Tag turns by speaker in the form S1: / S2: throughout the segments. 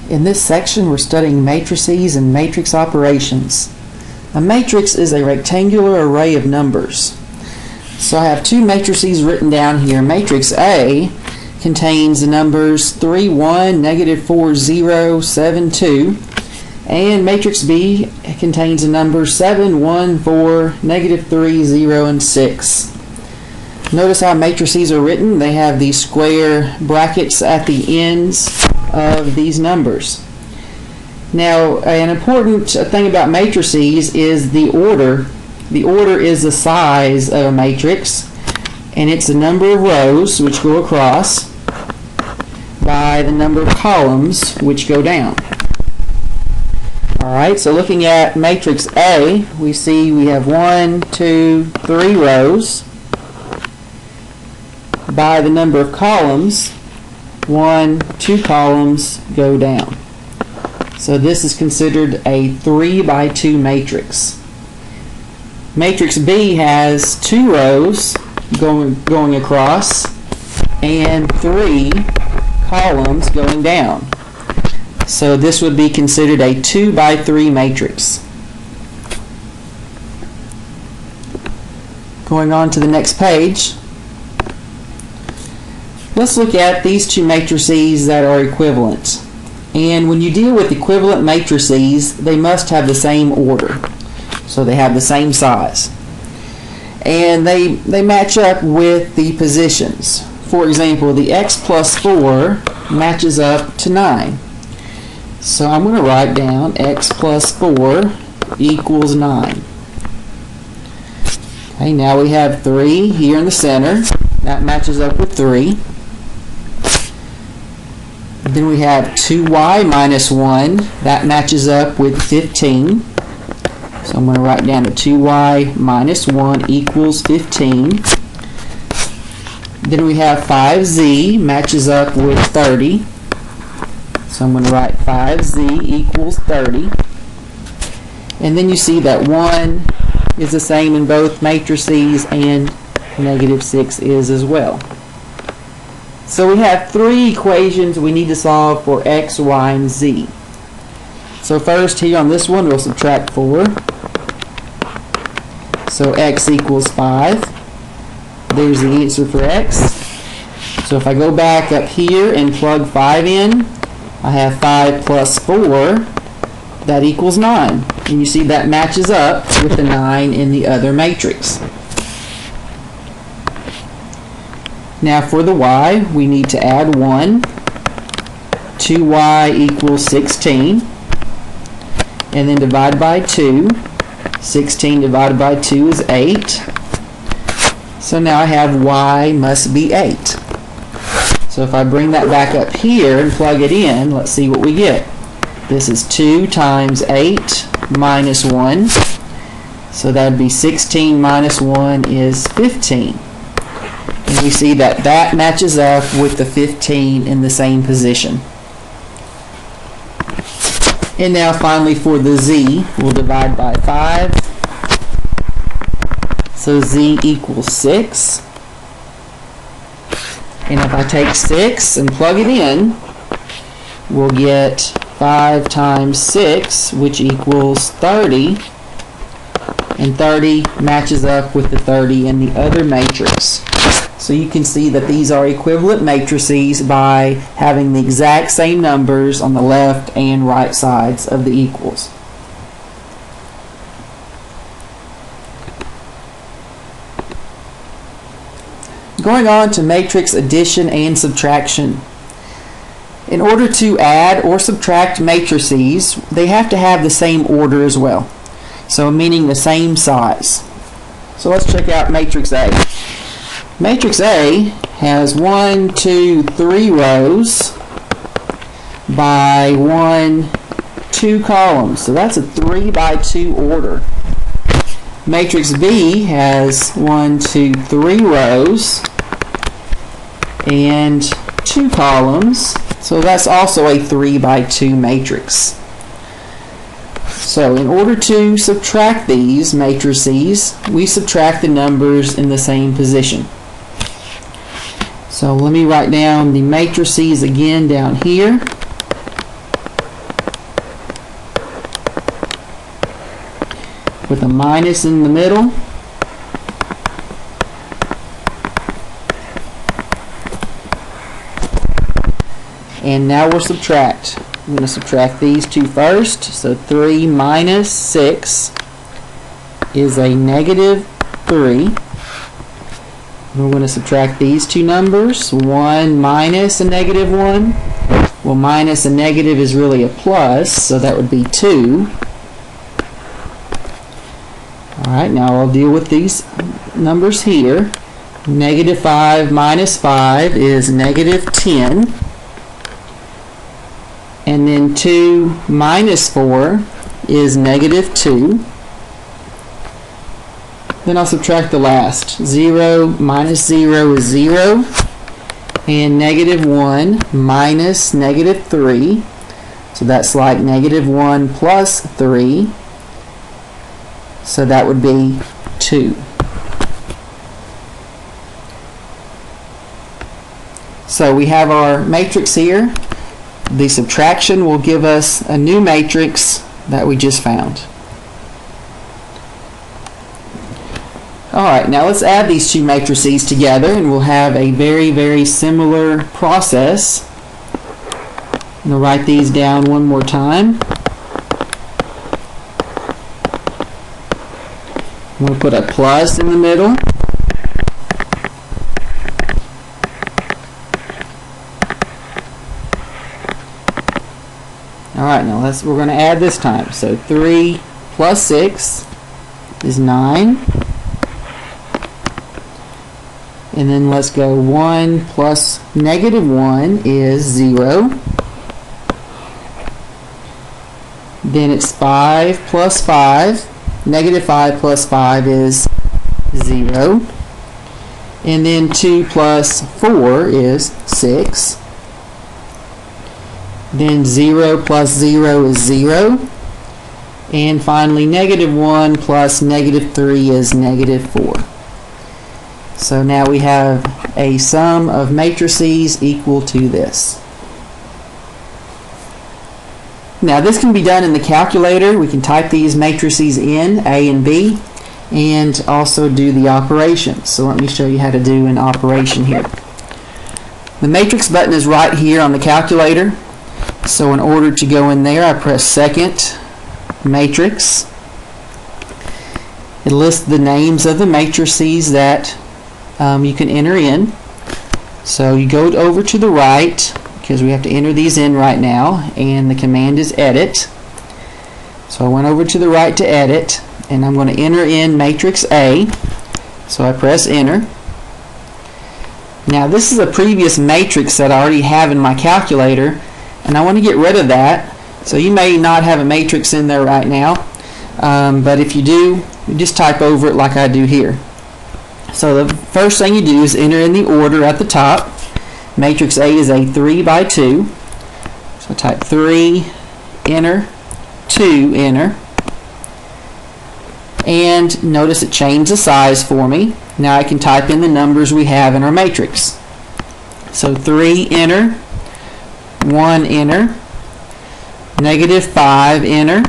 S1: In this section, we're studying matrices and matrix operations. A matrix is a rectangular array of numbers. So I have two matrices written down here. Matrix A contains the numbers 3, 1, negative 4, 0, 7, 2. And matrix B contains the numbers 7, 1, 4, negative 3, 0, and 6. Notice how matrices are written. They have these square brackets at the ends of these numbers. Now, an important thing about matrices is the order. The order is the size of a matrix, and it's the number of rows which go across by the number of columns which go down. Alright, so looking at matrix A, we see we have 1, 2, 3 rows by the number of columns. 1, 2 columns go down. So this is considered a 3 by 2 matrix. Matrix B has 2 rows going across and 3 columns going down. So this would be considered a 2 by 3 matrix. Going on to the next page, let's look at these two matrices that are equivalent. And when you deal with equivalent matrices, they must have the same order. So they have the same size. And they match up with the positions. For example, the x plus 4 matches up to 9. So I'm going to write down x plus 4 equals 9. Okay, now we have 3 here in the center. That matches up with 3. Then we have 2y minus 1. That matches up with 15. So I'm going to write down that 2y minus 1 equals 15. Then we have 5z matches up with 30. So I'm going to write 5z equals 30. And then you see that 1 is the same in both matrices and negative 6 is as well. So we have 3 equations we need to solve for x, y, and z. So first here on this one we'll subtract 4. So x equals 5. There's the answer for x. So if I go back up here and plug 5 in, I have 5 plus 4. That equals 9. And you see that matches up with the 9 in the other matrix. Now for the y, we need to add 1. 2y equals 16. And then divide by 2. 16 divided by 2 is 8. So now I have y must be 8. So if I bring that back up here and plug it in, let's see what we get. This is 2 times 8 minus 1. So that would be 16 minus 1 is 15. And we see that that matches up with the 15 in the same position. And now finally for the z, we'll divide by 5. So z equals 6. And if I take 6 and plug it in, we'll get 5 times 6, which equals 30. And 30 matches up with the 30 in the other matrix. So you can see that these are equivalent matrices by having the exact same numbers on the left and right sides of the equals. Going on to matrix addition and subtraction. In order to add or subtract matrices, they have to have the same order as well. So meaning the same size. So let's check out matrix A. Matrix A has 1, 2, 3 rows by 1, 2 columns. So that's a 3 by 2 order. Matrix B has 1, 2, 3 rows and 2 columns. So that's also a 3 by 2 matrix. So in order to subtract these matrices, we subtract the numbers in the same position. So let me write down the matrices again down here. with a minus in the middle. And now we'll subtract. I'm going to subtract these two first. So 3 minus 6 is a negative 3. We're going to subtract these two numbers. 1 minus a negative 1. Well, minus a negative is really a plus, so that would be 2. Alright, now I'll deal with these numbers here. Negative 5 minus 5 is negative 10. And then 2 minus 4 is negative 2. Then I'll subtract the last. 0 minus 0 is 0. And negative 1 minus negative 3. So that's like negative 1 plus 3. So that would be 2. So we have our matrix here. The subtraction will give us a new matrix that we just found. Alright, now let's add these two matrices together and we'll have a very, very similar process. I'm going to write these down one more time. I'm going to put a plus in the middle. Alright, now we're going to add this time. So 3 plus 6 is 9. And then let's go 1 plus negative 1 is 0. Then it's 5 plus 5. Negative 5 plus 5 is 0. And then 2 plus 4 is 6. Then 0 plus 0 is 0. And finally, negative 1 plus negative 3 is negative 4. So now we have a sum of matrices equal to this. Now this can be done in the calculator. We can type these matrices in, A and B, and also do the operations. So let me show you how to do an operation here. The matrix button is right here on the calculator. So in order to go in there, I press second matrix. It lists the names of the matrices that you can enter in. So you go over to the right, because we have to enter these in right now, and the command is edit. So I went over to the right to edit, and I'm going to enter in matrix A. So I press enter. Now this is a previous matrix that I already have in my calculator, and I want to get rid of that. So you may not have a matrix in there right now, but if you do, you just type over it like I do here. So the first thing you do is enter in the order at the top. Matrix A is a 3 by 2. So type 3, enter, 2, enter. And notice it changed the size for me. Now I can type in the numbers we have in our matrix. So 3, enter, 1, enter, negative 5, enter,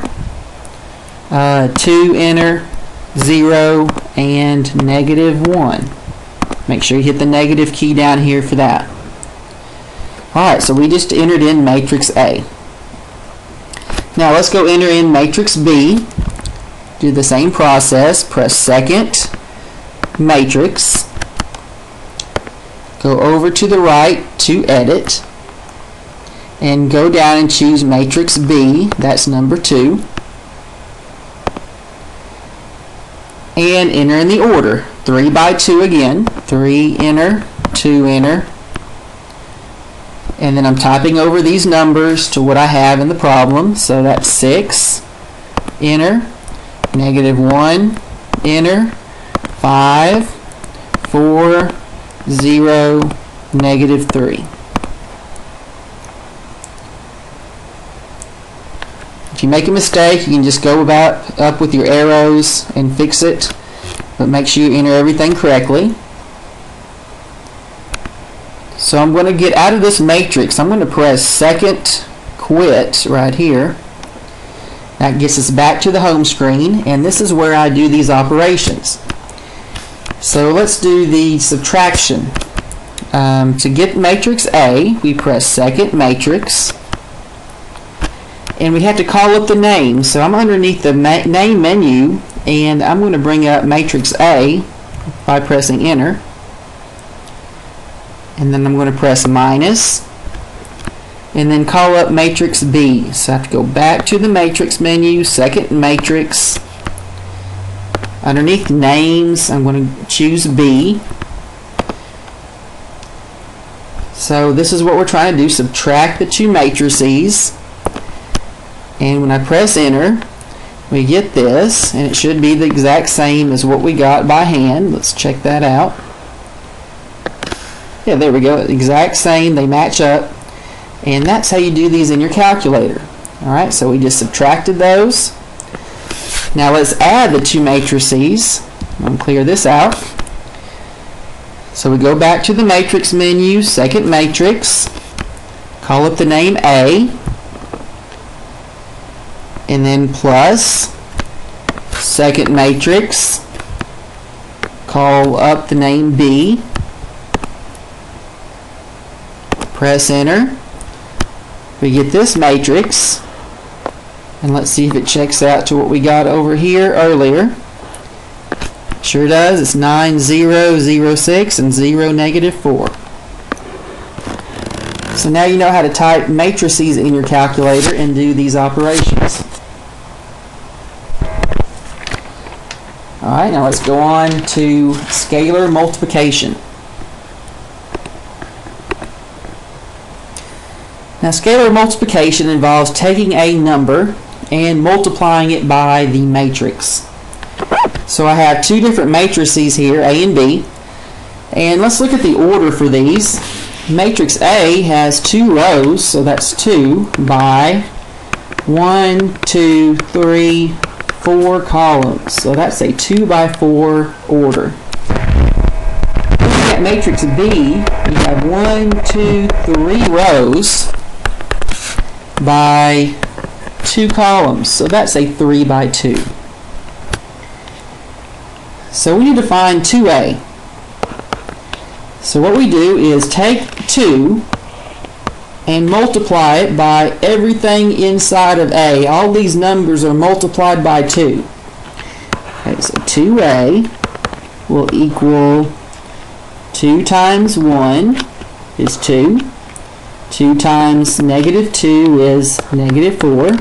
S1: 2, enter, 0, and negative 1. Make sure you hit the negative key down here for that. Alright, so we just entered in matrix A. Now let's go enter in matrix B. Do the same process. Press second matrix. Go over to the right to edit. And go down and choose matrix B. That's number 2. And enter in the order. 3 by 2 again. 3, enter, 2, enter. And then I'm typing over these numbers to what I have in the problem. So that's 6, enter, negative 1, enter, 5, 4, 0, negative 3. If you make a mistake, you can just go up with your arrows and fix it, but make sure you enter everything correctly. So I'm going to get out of this matrix. I'm going to press second quit right here, That gets us back to the home screen, and this is where I do these operations. So let's do the subtraction. To get matrix A, we press second matrix, and we have to call up the name. So I'm underneath the name menu, and I'm going to bring up matrix A by pressing enter, and then I'm going to press minus, and then call up matrix B. So I have to go back to the matrix menu, second matrix. Underneath names, I'm going to choose B. So this is what we're trying to do, subtract the two matrices. And when I press enter, we get this, and it should be the exact same as what we got by hand. Let's check that out. Yeah, there we go, exact same, they match up. And that's how you do these in your calculator. Alright, so we just subtracted those. Now let's add the two matrices. I'm going to clear this out. So we go back to the matrix menu, second matrix, call up the name A, and then plus, second matrix, call up the name B, press enter. We get this matrix, and let's see if it checks out to what we got over here earlier. Sure does. It's 9, 0, 0, 6, and 0, negative 4. So now you know how to type matrices in your calculator and do these operations. Alright, now let's go on to scalar multiplication. Now scalar multiplication involves taking a number and multiplying it by the matrix. So I have two different matrices here, A and B, and let's look at the order for these. Matrix A has two rows, so that's 2 by 1, 2, 3, 4 columns. So that's a 2 by 4 order. Looking at matrix B, we have 1, 2, 3 rows by 2 columns. So that's a 3 by 2. So we need to find 2A. So what we do is take 2 and multiply it by everything inside of A. All these numbers are multiplied by 2. Okay, so 2A will equal 2 times 1 is 2. 2 times negative 2 is negative 4.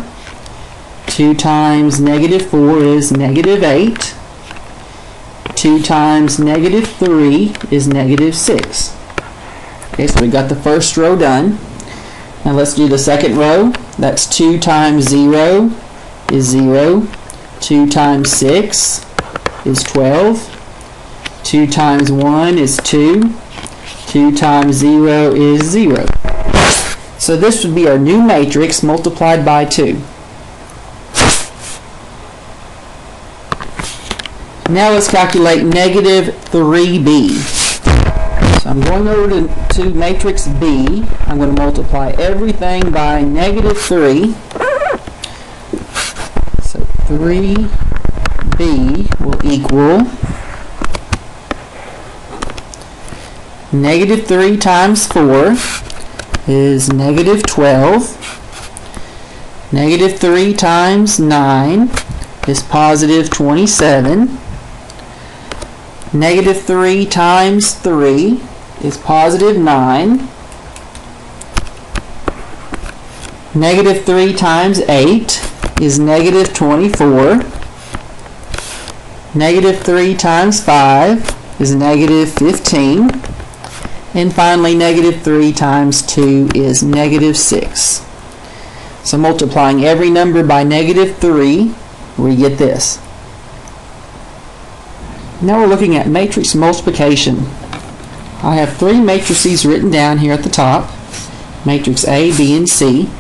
S1: 2 times negative 4 is negative 8. 2 times negative 3 is negative 6. Okay, so we got the first row done. Now let's do the second row. That's 2 times 0 is 0. 2 times 6 is 12. 2 times 1 is 2. 2 times 0 is 0. So this would be our new matrix multiplied by 2. Now let's calculate negative 3b. So I'm going over to matrix B. I'm going to multiply everything by negative 3. So 3b will equal negative 3 times 4 is negative 12. Negative 3 times 9 is positive 27. Negative 3 times 3 is positive 9. Negative 3 times 8 is negative 24. Negative 3 times 5 is negative 15. And finally, negative 3 times 2 is negative 6. So multiplying every number by negative 3, we get this. Now we're looking at matrix multiplication. I have 3 matrices written down here at the top. Matrix A, B, and C.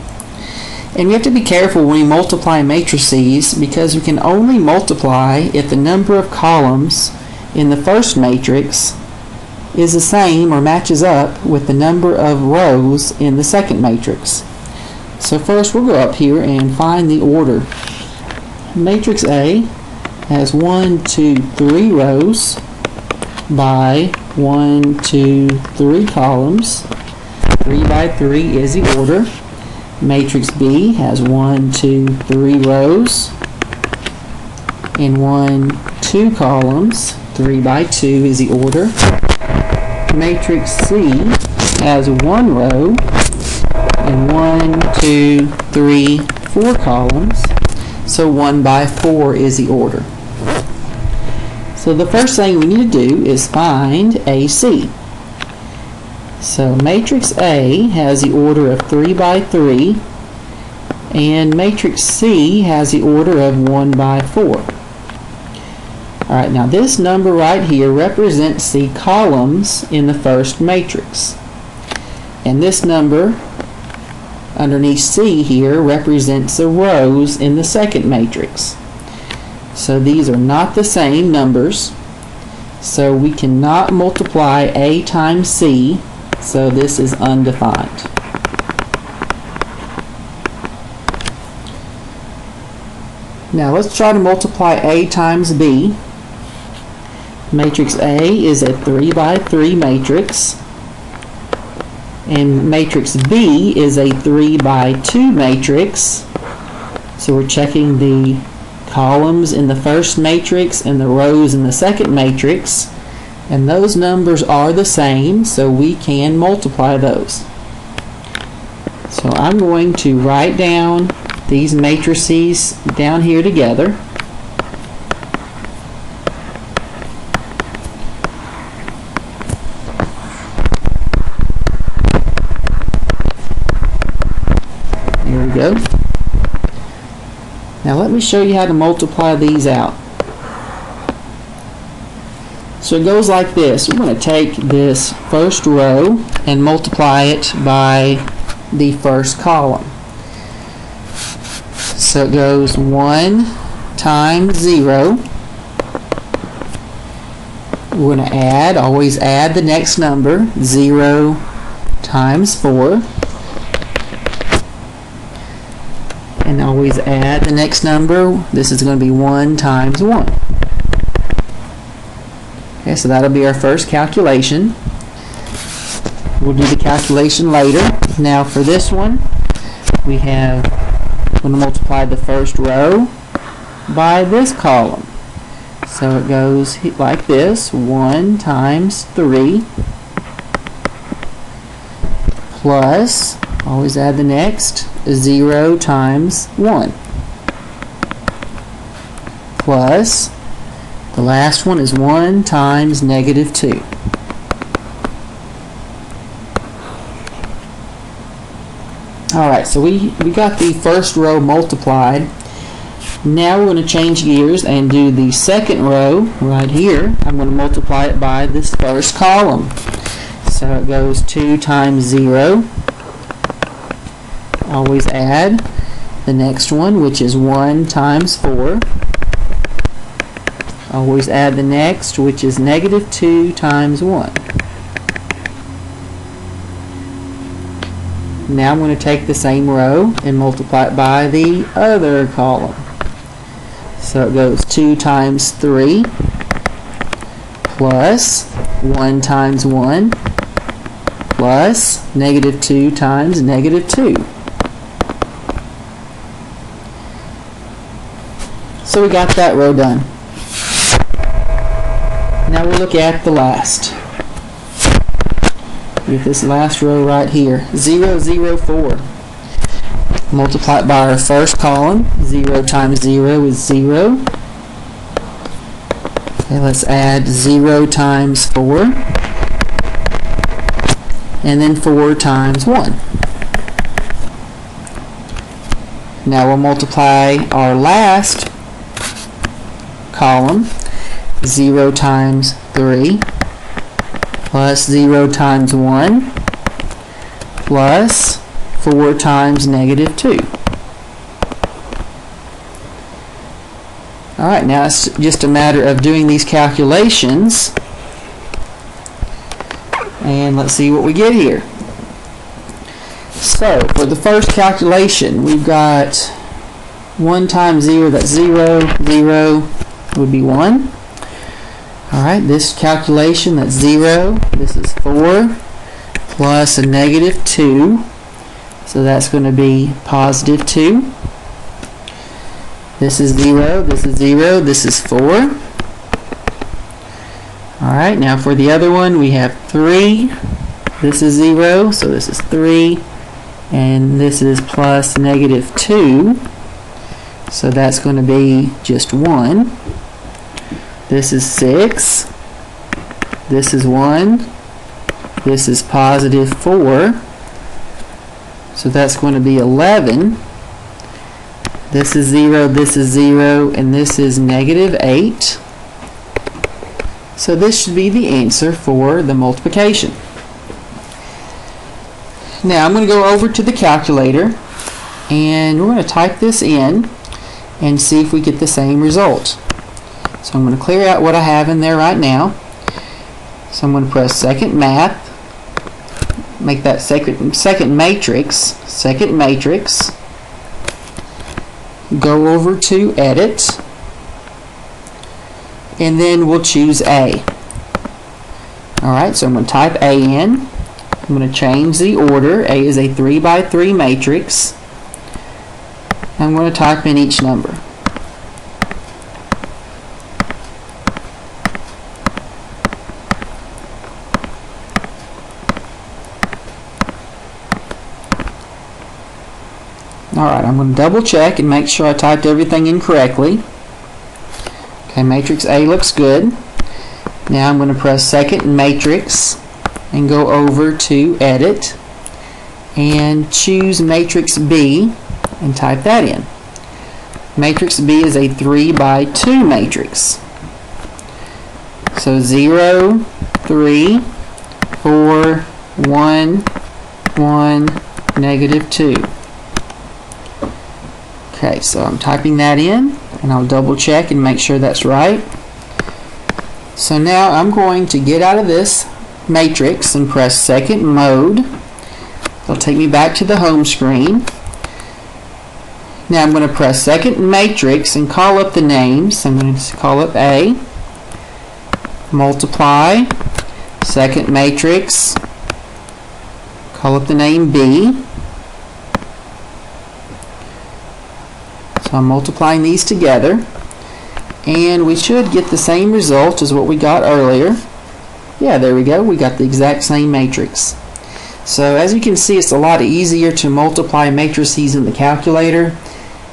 S1: And we have to be careful when we multiply matrices because we can only multiply if the number of columns in the first matrix is the same or matches up with the number of rows in the second matrix. So first we'll go up here and find the order. matrix A has 1, 2, 3 rows by 1, 2, 3 columns. 3 by 3 is the order. Matrix B has 1, 2, 3 rows and 1, 2 columns. 3 by 2 is the order. Matrix C has 1 row and 1, 2, 3, 4 columns. So 1 by 4 is the order. So the first thing we need to do is find AC. So matrix A has the order of 3 by 3 and matrix C has the order of 1 by 4. Alright, now this number right here represents the columns in the first matrix. And this number underneath C here represents the rows in the second matrix. So these are not the same numbers. So we cannot multiply A times C. So this is undefined. Now let's try to multiply A times B. Matrix A is a 3 by 3 matrix. And matrix B is a 3 by 2 matrix. So we're checking the columns in the first matrix and the rows in the second matrix. And those numbers are the same, so we can multiply those. So I'm going to write down these matrices down here together. There we go. Now let me show you how to multiply these out. So it goes like this. We're going to take this first row and multiply it by the first column. So it goes 1 times 0. We're going to add, always add the next number, 0 times 4. And always add the next number. This is going to be 1 times 1. Okay, so that'll be our first calculation. We'll do the calculation later. Now for this one, we have, going to multiply the first row by this column. So it goes like this, 1 times 3 plus, always add the next, 0 times 1 plus, the last one is 1 times negative 2. Alright, so we got the first row multiplied. Now we're going to change gears and do the second row right here. I'm going to multiply it by this first column. So it goes 2 times 0. Always add the next one, which is 1 times 4. Always add the next, which is negative 2 times 1. Now I'm going to take the same row and multiply it by the other column. So it goes 2 times 3 plus 1 times 1 plus negative 2 times negative 2. So we got that row done. Now we'll look at the last. Get this last row right here. 0, 0, 4. Multiply it by our first column. 0 times 0 is 0. Okay, let's add 0 times 4. And then 4 times 1. Now we'll multiply our last column. 0 times 3 plus 0 times 1 plus 4 times negative 2. Alright, now it's just a matter of doing these calculations, and let's see what we get here. So for the first calculation, we've got 1 times 0, that's 0. 0 would be 1. Alright, this calculation, that's 0. This is 4 plus a negative 2. So that's going to be positive 2. This is 0. This is 0. This is 4. Alright, now for the other one, we have 3. This is 0, so this is 3. And this is plus negative 2. So that's going to be just 1. This is 6. This is 1. This is positive 4. So that's going to be 11. This is 0, this is 0, and this is negative 8. So this should be the answer for the multiplication. Now I'm going to go over to the calculator and we're going to type this in and see if we get the same result. So I'm going to clear out what I have in there right now. So I'm going to press second math, make that second matrix, go over to edit, and then we'll choose A. Alright, so I'm going to type A in. I'm going to change the order. A is a 3 by 3 matrix. I'm going to type in each number. Alright, I'm going to double check and make sure I typed everything in correctly. Okay, matrix A looks good. Now I'm going to press second matrix and go over to edit and choose matrix B and type that in. Matrix B is a 3 by 2 matrix. So 0, 3, 4, 1, 1, negative 2. Okay, so I'm typing that in and I'll double check and make sure that's right. So now I'm going to get out of this matrix and press second mode. It'll take me back to the home screen. Now I'm going to press second matrix and call up the names. I'm going to call up A, multiply, second matrix, call up the name B. So I'm multiplying these together and we should get the same result as what we got earlier. Yeah, there we go. We got the exact same matrix. So as you can see, it's a lot easier to multiply matrices in the calculator,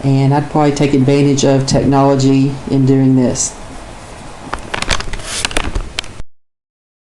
S1: and I'd probably take advantage of technology in doing this.